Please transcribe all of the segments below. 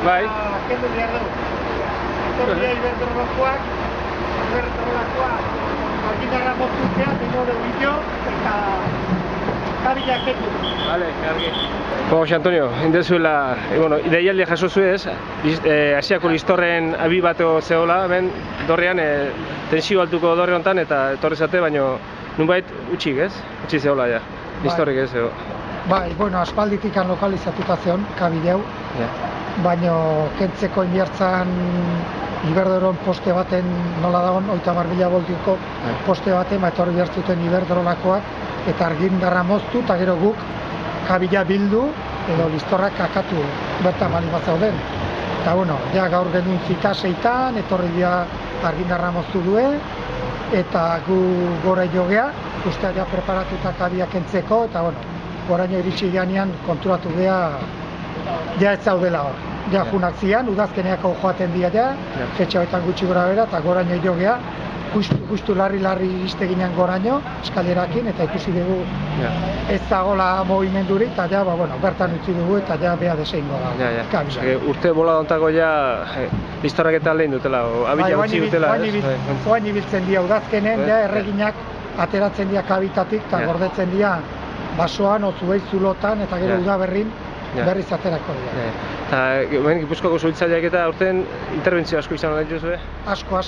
Bai. Kendu behar dugu. Etorria iberdrolakoak, argindarra moztutzea, tengo de billo, eta kabila ketu. Vale, argi. Jose Antonio, indezuela, deialdia jaso zuez, Asiako listorren abi bateo zehola, hemen dorrean, tensio altuko dorre honetan, eta etorri zate, baino nunbait utxik, ez? Utxi zehola, ja. Listorrik ez, ego. Bai, aspalditikan lokalizatuta zeon, kabideu, baino kentzeko inbiertzan Iberdoron poste baten nola dagoen, 30.000 voltiko poste baten, etorri behartzuten Iberdrolakoak, eta argindarra moztu, eta gero guk kabila bildu, edo listorrak kakatu bertan bali bat zauden. Eta ja gaur genuen zita seitan, etorri dira argindarra moztu due, eta gu gora jogea, ustea ja preparatuta kabia kentzeko, eta goraino iritsi ganean konturatu geha, ja ez zaudela hor. Ja junak zian, udazkeneako joaten dira ja, fetxa hoetan gutxi gora bera, eta goraino jogea, justu larri izte ginen goraino, eskalerakin, eta ikusi dugu ez dagoela movimendurik, eta ja, bertan utzi dugu, eta ja beha desein gola. Urte bola dontako ja, listorrak eta lehen dutela, abila utzi dutela, ez? Oain ibiltzen dira udazkenen, ja erreginak ateratzen dira kabitatik, eta gordetzen dira basoan, otzuei zulotan, eta gero udaberrin, berriz aterako dira. Eta Gipuzkoako suhiltzaileak eta aurten interbentzio asko izan nahi duzu? Asko.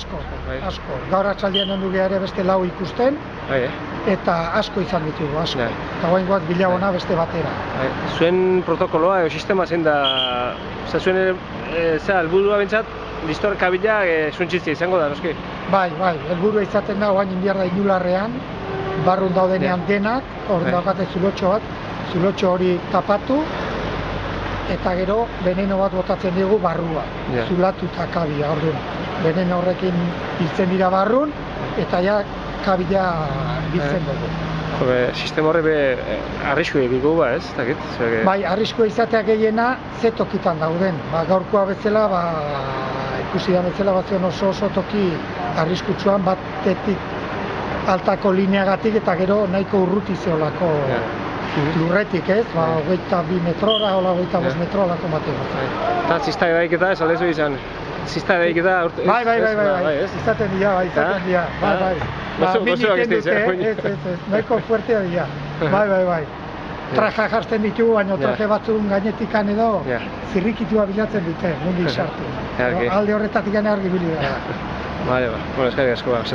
Gaur atxaldean ondu geha ere beste 4 ikusten, eta asko izan ditugu, asko. Eta guaingoak bilagona beste batera. Zuen protokoloa edo sistema zein da, zuen helburua bentsat, listor kabila zuntzitzia izango da, noski? Bai, helburua izaten da, oain inbiarda inularrean, barrun daudenean denak, hor daukate zulotxo bat, zulotxo hori tapatu, eta gero veneno bat botatzen dugu barrua, zulatuta kabila, orduan. Veneno horrekin biltzen dira barrun, eta ja kabila biltzen dugu. Sistema horre arriskua egiko ba, ez? Bai, arriskua izatea gehiena ze tokitan dauden. Gaurkoa bezala, ikusi da bezala batzen oso toki arriskutsuan batetik altako lineagatik eta gero nahiko urruti zeolako lurretik, ez? 22 metrora, 25 metrora komate bat. Eta zista edaiketa, ez aldezu izan? Zista edaiketa... Bai, izaten dira, bai. Gozoak ez diz, nahiko fuertea dira, bai. Traja jartzen ditugu, baina traje batzun gainetikan edo zirrikitua bilatzen dute, mundi sartu. Alde horretatik gane argi bilu da. Bale, eskerrik asko.